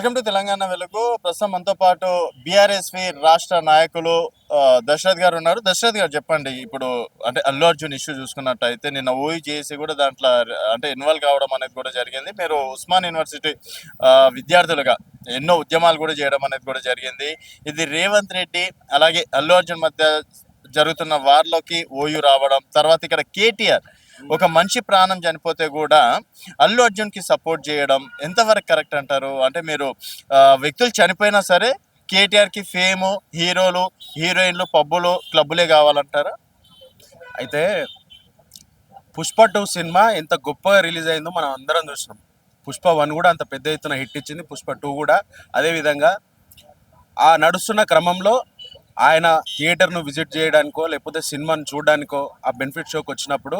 Welcome to Telangana వెలుగు. ప్రస్తుతం మనతో పాటు బీఆర్ఎస్వి రాష్ట్ర నాయకులు దశరథ్ గారు ఉన్నారు. దశరథ్ గారు చెప్పండి, ఇప్పుడు అంటే అల్లు అర్జున్ ఇష్యూ చూసుకున్నట్టయితే నిన్న చేసి కూడా దాంట్లో అంటే ఇన్వాల్వ్ కావడం అనేది కూడా జరిగింది. మీరు ఉస్మాన్ యూనివర్సిటీ విద్యార్థులుగా ఎన్నో ఉద్యమాలు కూడా చేయడం అనేది కూడా జరిగింది. ఇది రేవంత్ రెడ్డి అలాగే అల్లు అర్జున్ మధ్య జరుగుతున్న వార్లోకి రావడం, తర్వాత ఇక్కడ కేటీఆర్ ఒక మంచి ప్రాణం చనిపోతే కూడా అల్లు అర్జున్కి సపోర్ట్ చేయడం ఎంతవరకు కరెక్ట్ అంటారు? అంటే మీరు వ్యక్తులు చనిపోయినా సరే కేటీఆర్కి ఫేము, హీరోలు, హీరోయిన్లు, పబ్బులు, క్లబ్బులే కావాలంటారా? అయితే పుష్ప 2 సినిమా ఎంత గొప్పగా రిలీజ్ అయిందో మనం అందరం చూసినాం. పుష్ప 1 కూడా అంత పెద్ద ఎత్తున హిట్ ఇచ్చింది, పుష్ప 2 కూడా అదేవిధంగా. ఆ నడుస్తున్న క్రమంలో ఆయన థియేటర్ను విజిట్ చేయడానికో లేకపోతే సినిమాను చూడడానికో ఆ బెనిఫిట్ షోకి వచ్చినప్పుడు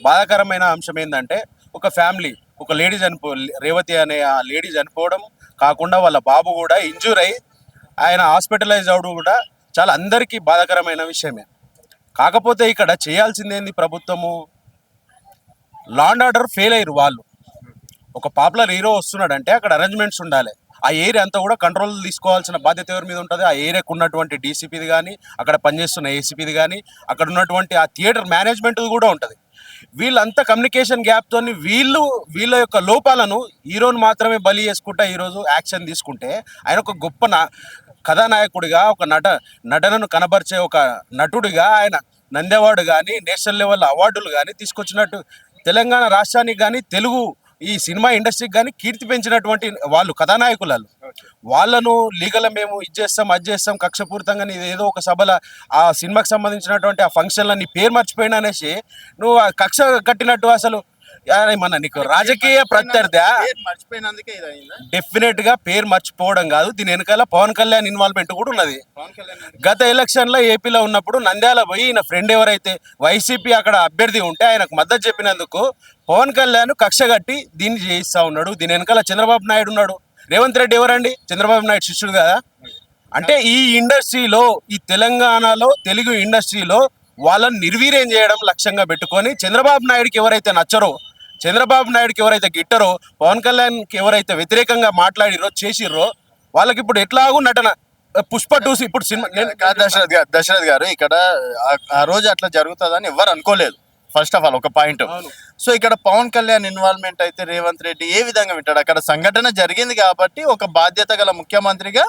బాధాకరమైన అంశం ఏంటంటే, ఒక ఫ్యామిలీ, ఒక లేడీ రేవతి అనే ఆ లేడీ చనిపోవడం కాకుండా వాళ్ళ బాబు కూడా ఇంజూర్ అయ్యి ఆయన హాస్పిటలైజ్ అవడం కూడా చాలా అందరికీ బాధాకరమైన విషయమే. కాకపోతే ఇక్కడ చేయాల్సిందేంది ప్రభుత్వము? లా అండ్ ఆర్డర్ ఫెయిల్ అయ్యారు వాళ్ళు. ఒక పాపులర్ హీరో వస్తున్నాడంటే అక్కడ అరేంజ్మెంట్స్ ఉండాలి. ఆ ఏరియా అంతా కూడా కంట్రోల్ తీసుకోవాల్సిన బాధ్యత ఎవరి మీద ఉంటుంది? ఆ ఏరియాకు ఉన్నటువంటి డీసీపీది కానీ, అక్కడ పనిచేస్తున్న ఏసీపీది కానీ, అక్కడ ఉన్నటువంటి ఆ థియేటర్ మేనేజ్మెంట్ కూడా ఉంటుంది. వీళ్ళంతా కమ్యూనికేషన్ గ్యాప్తో వీళ్ళ యొక్క లోపాలను హీరోని మాత్రమే బలి చేసుకుంటా ఈరోజు యాక్షన్ తీసుకుంటే, ఆయన ఒక గొప్ప కథానాయకుడిగా, ఒక నటనను కనబరిచే ఒక నటుడిగా ఆయన నంది అవార్డు కానీ, నేషనల్ లెవెల్ అవార్డులు కానీ తీసుకొచ్చినట్టు తెలంగాణ రాష్ట్రానికి కానీ, తెలుగు ఈ సినిమా ఇండస్ట్రీకి కానీ కీర్తి పెంచినటువంటి వాళ్ళు కథానాయకులు. వాళ్ళను లీగల్ మేము ఇది చేస్తాం, అది చేస్తాం, కక్షపూరితంగా ఏదో ఒక సభల ఆ సినిమాకి సంబంధించినటువంటి ఆ ఫంక్షన్లో నీ పేరు మర్చిపోయినా అనేసి నువ్వు కక్ష కట్టినట్టు అసలు మన నీకు రాజకీయ ప్రత్యర్థి. డెఫినెట్ గా పేరు మర్చిపోవడం కాదు, దీని వెనకాల పవన్ కళ్యాణ్ ఇన్వాల్వ్మెంట్ కూడా ఉన్నది. గత ఎలక్షన్ లో ఏపీలో ఉన్నప్పుడు నంద్యాల పోయి ఈయన ఫ్రెండ్ ఎవరైతే వైసీపీ అక్కడ అభ్యర్థి ఉంటే ఆయనకు మద్దతు చెప్పినందుకు పవన్ కళ్యాణ్ కక్ష కట్టి దీన్ని చేయిస్తా ఉన్నాడు. దీని వెనకాల చంద్రబాబు నాయుడు ఉన్నాడు. రేవంత్ రెడ్డి ఎవరండి? చంద్రబాబు నాయుడు శిష్యుడు కదా. అంటే ఈ ఇండస్ట్రీలో, ఈ తెలంగాణలో తెలుగు ఇండస్ట్రీలో వాళ్ళని నిర్వీర్యం చేయడం లక్ష్యంగా పెట్టుకొని చంద్రబాబు నాయుడుకి ఎవరైతే నచ్చరో, చంద్రబాబు నాయుడుకి ఎవరైతే గిట్టరో, పవన్ కళ్యాణ్కి ఎవరైతే వ్యతిరేకంగా మాట్లాడిరో చేసిర్రో వాళ్ళకి ఇప్పుడు ఎట్లాగూ నటన పుష్ప 2 ఇప్పుడు సినిమా. దశరథ్ గారు, ఇక్కడ ఆ రోజు అట్లా జరుగుతుందని ఎవరు అనుకోలేదు. ఫస్ట్ ఆఫ్ ఆల్ ఒక పాయింట్. సో ఇక్కడ పవన్ కళ్యాణ్ ఇన్వాల్వ్మెంట్ అయితే రేవంత్ రెడ్డి ఏ విధంగా వింటాడు? అక్కడ సంఘటన జరిగింది కాబట్టి ఒక బాధ్యత గల ముఖ్యమంత్రిగా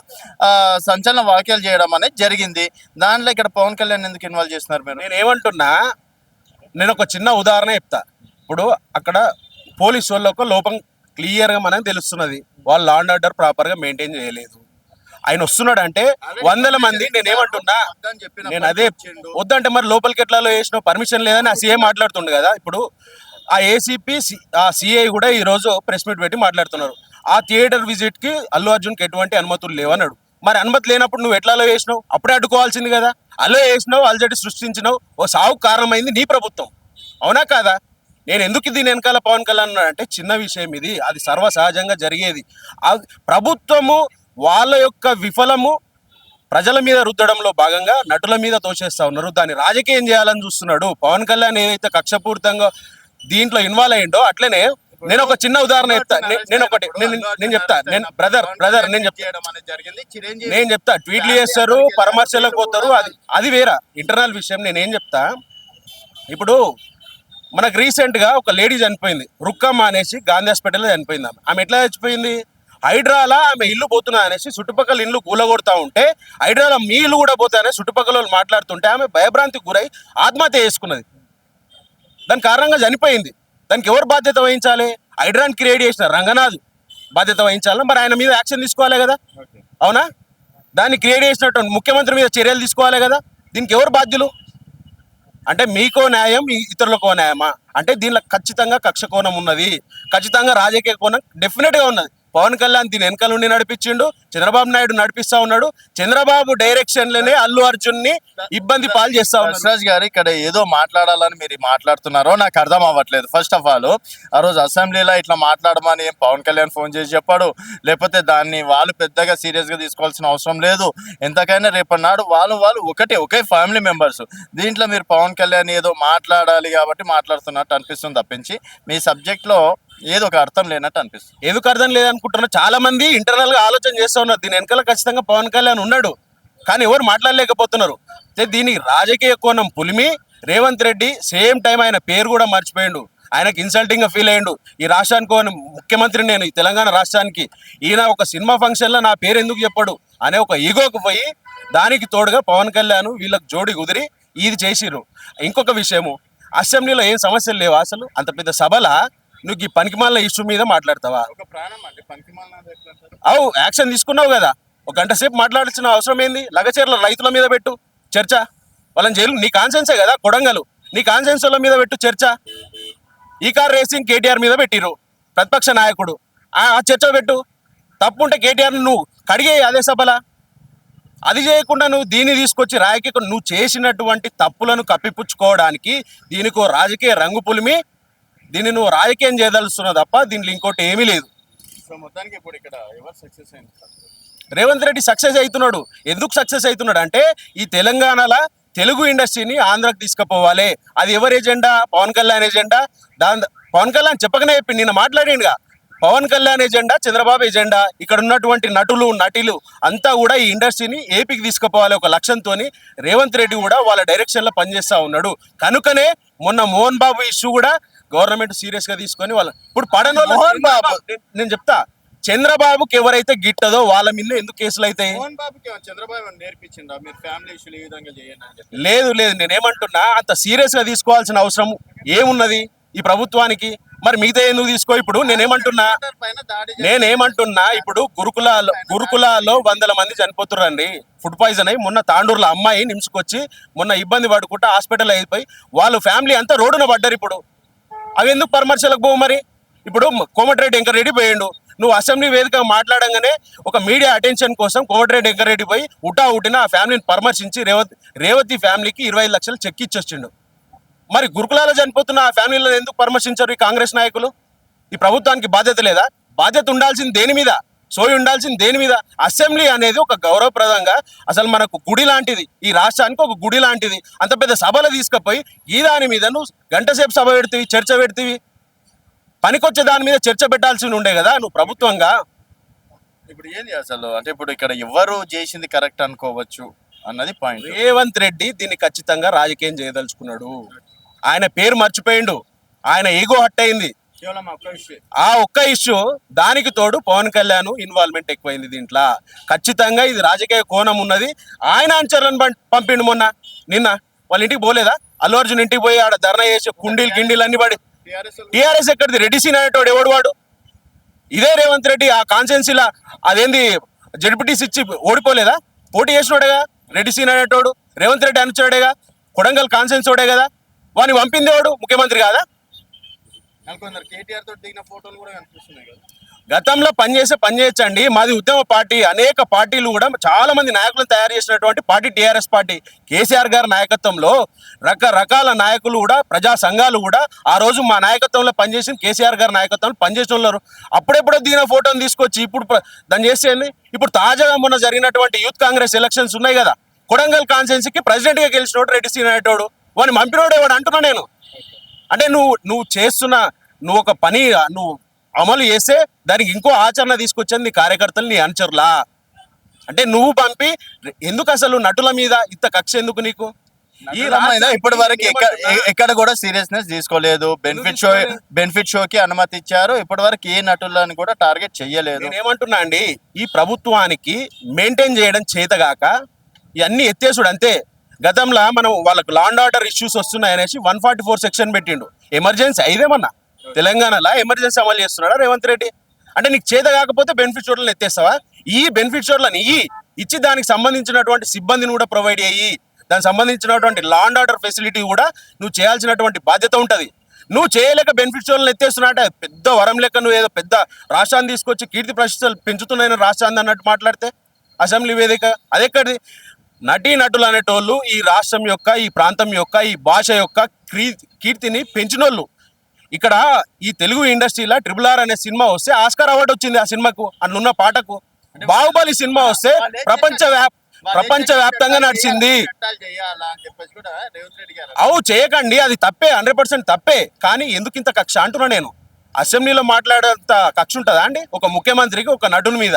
సంచలన వ్యాఖ్యలు చేయడం అనేది జరిగింది. దాంట్లో ఇక్కడ పవన్ కళ్యాణ్ ఎందుకు ఇన్వాల్వ్ చేస్తున్నారు మీరు? నేను ఏమంటున్నా, నేను ఒక చిన్న ఉదాహరణ చెప్తా. ఇప్పుడు అక్కడ పోలీసు వాళ్ళ ఒక లోపం క్లియర్గా మనకు తెలుస్తున్నది. వాళ్ళు లా అండ్ ఆర్డర్ ప్రాపర్గా మెయింటైన్ చేయలేదు. ఆయన వస్తున్నాడు అంటే వందల మంది. నేనేమంటున్నా, నేను అదే వద్దంటే మరి లోపలికి ఎట్లాలో వేసిన పర్మిషన్ లేదని ఆ సీఏ మాట్లాడుతుండే కదా. ఇప్పుడు ఆ ఏసీపీ ఆ సిఐ కూడా ఈరోజు ప్రెస్ మీట్ పెట్టి మాట్లాడుతున్నారు. ఆ థియేటర్ విజిట్కి అల్లు అర్జున్కి ఎటువంటి అనుమతులు లేవన్నాడు. మరి అనుమతి లేనప్పుడు నువ్వు ఎట్లాలో వేసినావు? అప్పుడే అడ్డుకోవాల్సింది కదా. అల్లో వేసినావు, అల్జడి సృష్టించినావు, ఓ సావు కారణమైంది నీ ప్రభుత్వం, అవునా కాదా? నేను ఎందుకు దీని వెనకాల పవన్ కళ్యాణ్ అంటే చిన్న విషయం ఇది, అది సర్వసహజంగా జరిగేది. ప్రభుత్వము వాళ్ళ యొక్క విఫలము ప్రజల మీద రుద్దడంలో భాగంగా నటుల మీద తోచేస్తా ఉన్నారు. దాన్ని రాజకీయం చేయాలని చూస్తున్నాడు పవన్ కళ్యాణ్. ఏదైతే కక్షపూరితంగా దీంట్లో ఇన్వాల్వ్ అయ్యిండో అట్లనే నేను ఒక చిన్న ఉదాహరణ చెప్తా. నేను చెప్తా ట్వీట్లు చేస్తారు, పరామర్శలకు పోతారు, అది వేరే ఇంటర్నల్ విషయం. నేనేం చెప్తా, ఇప్పుడు మనకు రీసెంట్గా ఒక లేడీ చనిపోయింది, రుక్కమ్మ అనేసి, గాంధీ హాస్పిటల్లో చనిపోయింది. ఆమె ఎట్లా చచ్చిపోయింది? హైడ్రాలా ఆమె ఇల్లు పోతున్నా అనేసి చుట్టుపక్కల ఇల్లు కూలగొడతా ఉంటే, హైడ్రాలా మీ ఇల్లు కూడా పోతాయని చుట్టుపక్కల వాళ్ళు మాట్లాడుతుంటే ఆమె భయభ్రాంతికి గురై ఆత్మహత్య చేసుకున్నది. దాని కారణంగా చనిపోయింది. దానికి ఎవరు బాధ్యత వహించాలి? హైడ్రాన్ క్రియేట్ చేసిన రంగనాథ్ బాధ్యత వహించాలి. మరి ఆయన మీద యాక్షన్ తీసుకోవాలి కదా, అవునా? దాన్ని క్రియేట్ చేసినట్టు ముఖ్యమంత్రి మీద చర్యలు తీసుకోవాలి కదా. దీనికి ఎవరు బాధ్యులు? అంటే మీకో న్యాయం, ఇతరులకో న్యాయమా? అంటే దీనిలో ఖచ్చితంగా కక్ష కోణం ఉన్నది, ఖచ్చితంగా రాజకీయ కోణం డెఫినెట్గా ఉన్నది. పవన్ కళ్యాణ్ దీని వెనకాల నుండి నడిపించిండు, చంద్రబాబు నాయుడు నడిపిస్తా ఉన్నాడు. చంద్రబాబు డైరెక్షన్ లోనే అల్లు అర్జున్ ని ఇబ్బంది పాలు చేస్తా ఉన్నాడు. రాజ్ గారు, ఇక్కడ ఏదో మాట్లాడాలని మీరు మాట్లాడుతున్నారో నాకు అర్థం అవ్వట్లేదు. ఫస్ట్ ఆఫ్ ఆల్ ఆ రోజు అసెంబ్లీలో ఇట్లా మాట్లాడమని పవన్ కళ్యాణ్ ఫోన్ చేసి చెప్పాడు, లేకపోతే దాన్ని వాళ్ళు పెద్దగా సీరియస్ గా తీసుకోవాల్సిన అవసరం లేదు. ఎంతకైనా రేపన్నాడు వాళ్ళు ఒకే ఫ్యామిలీ మెంబర్స్. దీంట్లో మీరు పవన్ కళ్యాణ్ ఏదో మాట్లాడాలి కాబట్టి మాట్లాడుతున్నట్టు అనిపిస్తుంది తప్పించి మీ సబ్జెక్ట్ లో ఏదో ఒక అర్థం లేనట్టు అనిపిస్తుంది. ఎందుకు అర్థం లేదనుకుంటున్నా, చాలా మంది ఇంటర్నల్ గా ఆలోచన చేస్తూ ఉన్నారు. దీని వెనకాల ఖచ్చితంగా పవన్ కళ్యాణ్ ఉన్నాడు, కానీ ఎవరు మాట్లాడలేకపోతున్నారు. దీనికి రాజకీయ కోణం పులిమి రేవంత్ రెడ్డి సేమ్ టైం ఆయన పేరు కూడా మర్చిపోయిండు. ఆయనకి ఇన్సల్టింగ్ గా ఫీల్ అయ్యిండు. ఈ రాష్ట్రానికి ముఖ్యమంత్రి నేను, ఈ తెలంగాణ రాష్ట్రానికి, ఈయన ఒక సినిమా ఫంక్షన్ లో నా పేరు ఎందుకు చెప్పాడు అనే ఒక ఈగోకు పోయి, దానికి తోడుగా పవన్ కళ్యాణ్ వీళ్ళకి జోడి కుదిరి ఇది చేసిర్రు. ఇంకొక విషయము, అసెంబ్లీలో ఏం సమస్యలు లేవా అసలు? అంత పెద్ద సభలా నువ్వు ఈ పనికిమాల ఇష్యూ మీద మాట్లాడతావా? ఒక ప్రాణం అంటే పనికిమాలినది ఎట్లా అంటారు? అవు యాక్షన్ తీసుకున్నావు కదా, ఒక గంట సేపు మాట్లాడాల్సిన అవసరం ఏంది? లగచర్ల రైతుల మీద పెట్టు చర్చ, వాళ్ళని జైలు, నీ కాన్సెన్సే కదా కొడంగలు, నీ కాన్సెన్స్ వాళ్ళ మీద పెట్టు చర్చ. ఈ కార్ రేసింగ్ కేటీఆర్ మీద పెట్టిరు ప్రతిపక్ష నాయకుడు, ఆ చర్చ పెట్టు. తప్పు ఉంటే కేటీఆర్ నువ్వు కడిగే అదే సభలా. అది చేయకుండా నువ్వు దీన్ని తీసుకొచ్చి రాజకీయ, నువ్వు చేసినటువంటి తప్పులను కప్పిపుచ్చుకోవడానికి దీనికి రాజకీయ రంగు పులిమి, దీన్ని నువ్వు రాజకీయం చేయదలుస్తున్నావు తప్ప దీంట్లో ఇంకోటి ఏమీ లేదు. సో మొత్తానికి ఇప్పుడు ఇక్కడ ఎవరు సక్సెస్ అయింది? రేవంత్ రెడ్డి సక్సెస్ అవుతున్నాడు. ఎందుకు సక్సెస్ అవుతున్నాడు అంటే, ఈ తెలంగాణలో తెలుగు ఇండస్ట్రీని ఆంధ్రాకి తీసుకుపోవాలి. అది ఎవరి ఎజెండా? పవన్ కళ్యాణ్ ఎజెండా. పవన్ కళ్యాణ్ చెప్పకనే చెప్పి నిన్న మాట్లాడిండుగా, పవన్ కళ్యాణ్ ఎజెండా, చంద్రబాబు ఎజెండా. ఇక్కడ ఉన్నటువంటి నటులు అంతా కూడా ఈ ఇండస్ట్రీని ఏపీకి తీసుకుపోవాలి ఒక లక్ష్యంతో రేవంత్ రెడ్డి కూడా వాళ్ళ డైరెక్షన్లో పనిచేస్తూ ఉన్నాడు. కనుకనే మొన్న మోహన్ బాబు ఇష్యూ కూడా గవర్నమెంట్ సీరియస్ గా తీసుకొని వాళ్ళ ఇప్పుడు పడనోళ్ళు, మోహన్ బాబు నేను చెప్తా, చంద్రబాబుకి ఎవరైతే గిట్టదో వాళ్ళ మీద ఎందుకు కేసులు అవుతాయి? మోహన్ బాబుకి చంద్రబాబు నేర్పించిందా మీరు ఫ్యామిలీ ఇష్యూలు ఈ విధంగా చేయండి అని చెప్పి? లేదు, నేనేమంటున్నా, అంత సీరియస్ గా తీసుకోవాల్సిన అవసరం ఏమున్నది ఈ ప్రభుత్వానికి? మరి మిగతా ఎందుకు తీసుకో? ఇప్పుడు నేనేమంటున్నా ఇప్పుడు గురుకులాల్లో 100 మంది చనిపోతుర్రండి ఫుడ్ పాయిజన్ అయ్యి. మొన్న తాండూరులో అమ్మాయి నిమ్స్కొచ్చి మొన్న ఇబ్బంది పడుకుంటా హాస్పిటల్ అయిపోయి వాళ్ళు ఫ్యామిలీ అంతా రోడ్డున పడ్డారు. ఇప్పుడు అవి ఎందుకు పరామర్శలకు పోవు? మరి ఇప్పుడు కోమటిరెడ్డి వెంకరెడ్డి పోయిండు, నువ్వు అసెంబ్లీ వేదిక మాట్లాడంగానే ఒక మీడియా అటెన్షన్ కోసం కోమటిరెడ్డి వెంకరెడ్డి పోయి ఉట్టిన ఆ ఫ్యామిలీని పరామర్శించి రేవతి ఫ్యామిలీకి 25 లక్షలు చెక్ ఇచ్చొచ్చిండు. మరి గురుకులాలో చనిపోతున్న ఆ ఫ్యామిలీలో ఎందుకు పరామర్శించారు ఈ కాంగ్రెస్ నాయకులు? ఈ ప్రభుత్వానికి బాధ్యత లేదా? బాధ్యత ఉండాల్సింది దేని మీద? సోయి ఉండాల్సింది దేని మీద? అసెంబ్లీ అనేది ఒక గౌరవప్రదంగా, అసలు మనకు గుడి లాంటిది, ఈ రాష్ట్రానికి ఒక గుడి లాంటిది. అంత పెద్ద సభలు తీసుకుపోయి ఈ దాని మీద నువ్వు గంట సేపు సభ పెడితివి, చర్చ పెడితివి. పనికొచ్చే దాని మీద చర్చ పెట్టాల్సి ఉండే కదా నువ్వు ప్రభుత్వంగా. ఇప్పుడు ఏంది అసలు అంటే ఇప్పుడు ఇక్కడ ఎవరు చేసింది కరెక్ట్ అనుకోవచ్చు అన్నది పాయింట్. రేవంత్ రెడ్డి దీన్ని ఖచ్చితంగా రాజకీయం చేయదలుచుకున్నాడు. ఆయన పేరు మర్చిపోయిండు, ఆయన ఈగో హట్ అయింది. కేవలం ఒక్క విషయం, ఆ ఒక్క ఇష్యూ, దానికి తోడు పవన్ కళ్యాణ్ ఇన్వాల్వ్మెంట్ ఎక్కువైంది దీంట్లో. ఖచ్చితంగా ఇది రాజకీయ కోణం ఉన్నది. ఆయన అనుచరులను పంపిండు నిన్న వాళ్ళ ఇంటికి పోలేదా? అల్లు అర్జున్ ఇంటికి పోయి ఆడ ధర్నా చేసి గిండీలు అన్ని పడి. టీఆర్ఎస్ ఎక్కడిది? రెడ్డి సీన్ అనేటోడు ఎవడు వాడు? ఇదే రేవంత్ రెడ్డి ఆ కాన్స్టిట్యున్సీలా అదేంది జడ్పీటీసీ ఇచ్చి ఓడిపోలేదా? పోటీ చేసినోడేగా రెడ్డి సీన్ అనేటోడు, రేవంత్ రెడ్డి అనుచరుడేగా, కొడంగల్ కాన్స్టిట్యున్సీ ఓడే కదా. వాడిని పంపింది వాడు ముఖ్యమంత్రి కాదా? కేటీఆర్ తోటి దిగిన ఫోటోలు కూడా కనిపిస్తున్నాయి కదా. గతంలో పనిచేయచ్చండి. మాది ఉద్యమ పార్టీ. అనేక పార్టీలు కూడా చాలా మంది నాయకులను తయారు చేసినటువంటి పార్టీ టీఆర్ఎస్ పార్టీ. కేసీఆర్ గారి నాయకత్వంలో రకరకాల నాయకులు కూడా, ప్రజా సంఘాలు కూడా ఆ రోజు మా నాయకత్వంలో పనిచేసి, కేసీఆర్ గారి నాయకత్వంలో పనిచేసిన వాళ్ళు అప్పుడెప్పుడో దిగిన ఫోటోని తీసుకొచ్చి ఇప్పుడు దాన్ని చేసేయండి. ఇప్పుడు తాజాగా మొన్న జరిగినటువంటి యూత్ కాంగ్రెస్ ఎలక్షన్స్ ఉన్నాయి కదా, కొడంగల్ కాన్స్టిట్యున్సీకి ప్రెసిడెంట్ గా గెలిచినోడు రెడ్డి సీన్ అనేటోడు, వాడిని పంపినోడు వాడు అంటున్నా నేను. అంటే నువ్వు చేస్తున్న నువ్వు ఒక పని నువ్వు అమలు చేస్తే దానికి ఇంకో ఆచరణ తీసుకొచ్చేది నీ కార్యకర్తలు, నీ అనుచరులా. అంటే నువ్వు పంపి ఎందుకు అసలు నటుల మీద ఇంత కక్ష ఎందుకు నీకు? ఈ ఇప్పటి వరకు ఎక్కడ కూడా సీరియస్నెస్ తీసుకోలేదు. బెనిఫిట్ షోకి అనుమతి ఇచ్చారు. ఇప్పటి వరకు ఏ నటులను కూడా టార్గెట్ చెయ్యలేదు. నేనేమంటున్నా అండి, ఈ ప్రభుత్వానికి మెయింటైన్ చేయడం చేతగాక ఇవన్నీ ఎత్తేసుడు అంతే. గతంలో మనం వాళ్ళకు లా అండ్ ఆర్డర్ ఇష్యూస్ వస్తున్నాయనేసి 144 సెక్షన్ పెట్టిండు. ఎమర్జెన్సీ అయిదేమన్నా తెలంగాణలో ఎమర్జెన్సీ అమలు చేస్తున్నాడా రేవంత్ రెడ్డి? అంటే నీకు చేత కాకపోతే బెనిఫిట్ షోర్లను ఎత్తేస్తావా? ఈ బెనిఫిట్ షోర్లను ఇచ్చి దానికి సంబంధించినటువంటి సిబ్బందిని కూడా ప్రొవైడ్ అయ్యి, దానికి సంబంధించినటువంటి లా అండ్ ఆర్డర్ ఫెసిలిటీ కూడా నువ్వు చేయాల్సినటువంటి బాధ్యత ఉంటుంది. నువ్వు చేయలేక బెనిఫిట్ షోర్లను ఎత్తేస్తున్నా అంటే పెద్ద వరం లెక్క నువ్వు ఏదో పెద్ద రాష్ట్రాన్ని తీసుకొచ్చి కీర్తి ప్రతిష్టలు పెంచుతున్నాయని రాష్ట్రాన్ని అన్నట్టు మాట్లాడితే అసెంబ్లీ వేదిక అదెక్కడిది? నటులు అనేటోళ్ళు ఈ రాష్ట్రం యొక్క, ఈ ప్రాంతం యొక్క, ఈ భాష యొక్క కీర్తిని పెంచినోళ్ళు. ఇక్కడ ఈ తెలుగు ఇండస్ట్రీలో RRR అనే సినిమా వస్తే ఆస్కార్ అవార్డు వచ్చింది ఆ సినిమాకు, అందులో పాటకు. బాహుబలి సినిమా వస్తే ప్రపంచవ్యాప్తంగా నడిచింది. అవు చేయకండి, అది తప్పే, 100% తప్పే. కానీ ఎందుకు ఇంత కక్ష అంటున్నా నేను. అసెంబ్లీలో మాట్లాడేంత కక్ష ఉంటుందా అండి ఒక ముఖ్యమంత్రికి ఒక నటుని మీద?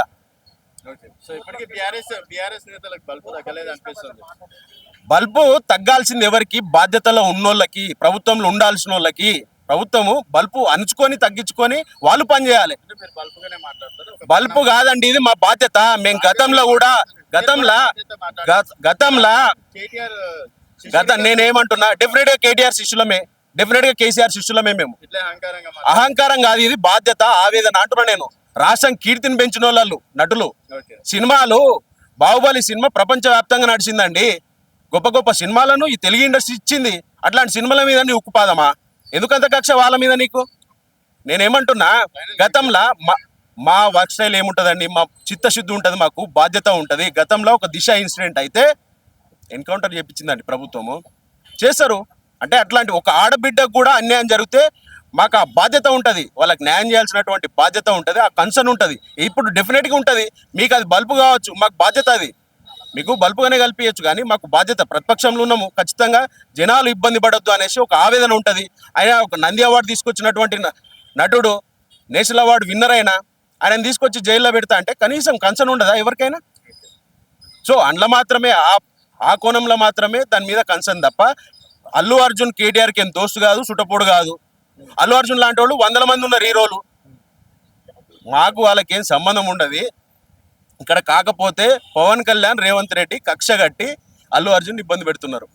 సో ఇప్పటికీ బీఆర్ఎస్ నేతలకు బల్బు తగ్గలేదు అనిపిస్తుంది. బల్బు తగ్గాల్సింది ఎవరికి? బాధ్యతలో ఉన్నోళ్ళకి, ప్రభుత్వంలో ఉండాల్సిన వాళ్ళకి. ప్రభుత్వము బల్బు అణుచుకొని తగ్గించుకొని వాళ్ళు పనిచేయాలి. అంటే మీరు బల్బుగానే మాట్లాడతారు. బల్బు కాదండి, ఇది మా బాధ్యత. మేము గతంలో కూడా గతంలో కేటీఆర్ నేనేమంటున్నా, డెఫినెట్ గా కేటీఆర్ శిష్యులమే, డెఫినెట్ గా కేసీఆర్ శిష్యులమే మేము. ఇట్లా అహంకారంగా అహంకారం కాదు, ఇది బాధ్యత, ఆవేదన అంటున్నా నేను. రాష్ట్రం కీర్తిని పెంచిన వాళ్ళు నటులు. ఓకే. సినిమాలు, బాహుబలి సినిమా ప్రపంచవ్యాప్తంగా నడిచిందండి. గొప్ప గొప్ప సినిమాలను ఈ తెలుగు ఇండస్ట్రీ ఇచ్చింది. అట్లాంటి సినిమాల మీద నీ ఉక్కుపాదమా? ఎందుకంత కక్ష వాళ్ళ మీద నీకు? నేనేమంటున్నా, గతంలో మా వర్క్ స్టైల్ ఏముంటుందండి, మా చిత్తశుద్ధి ఉంటుంది, మాకు బాధ్యత ఉంటుంది. గతంలో ఒక దిశ ఇన్సిడెంట్ అయితే ఎన్కౌంటర్ చేపించిందండి ప్రభుత్వము. చేస్తారు అంటే అట్లాంటి ఒక ఆడబిడ్డకు కూడా అన్యాయం జరిగితే మాకు ఆ బాధ్యత ఉంటుంది, వాళ్ళకి న్యాయం చేయాల్సినటువంటి బాధ్యత ఉంటుంది, ఆ కన్సర్న్ ఉంటుంది. ఇప్పుడు డెఫినెట్గా ఉంటుంది. మీకు అది బల్బు కావచ్చు, మాకు బాధ్యత అది. మీకు బల్బుగానే కల్పించచ్చు, కానీ మాకు బాధ్యత, ప్రతిపక్షంలో ఉన్నాము, ఖచ్చితంగా జనాలు ఇబ్బంది పడొద్దు అనేసి ఒక ఆవేదన ఉంటుంది. ఆయన ఒక నంది అవార్డు తీసుకొచ్చినటువంటి నటుడు, నేషనల్ అవార్డు విన్నర్ అయినా ఆయన తీసుకొచ్చి జైల్లో పెడతా అంటే కనీసం కన్సర్న్ ఉండదా ఎవరికైనా? సో అందులో మాత్రమే ఆ కోణంలో మాత్రమే దాని మీద కన్సర్న్ తప్ప అల్లు అర్జున్ కేటీఆర్కి ఏం దోస్తు కాదు, సుటపోడు కాదు. అల్లు అర్జున్ లాంటి వాళ్ళు 100 మంది ఉన్నారు హీరోలు. మాకు వాళ్ళకి ఏం సంబంధం ఉండదు ఇక్కడ. కాకపోతే పవన్ కళ్యాణ్, రేవంత్ రెడ్డి కక్ష కట్టి అల్లు అర్జున్ ఇబ్బంది పెడుతున్నారు.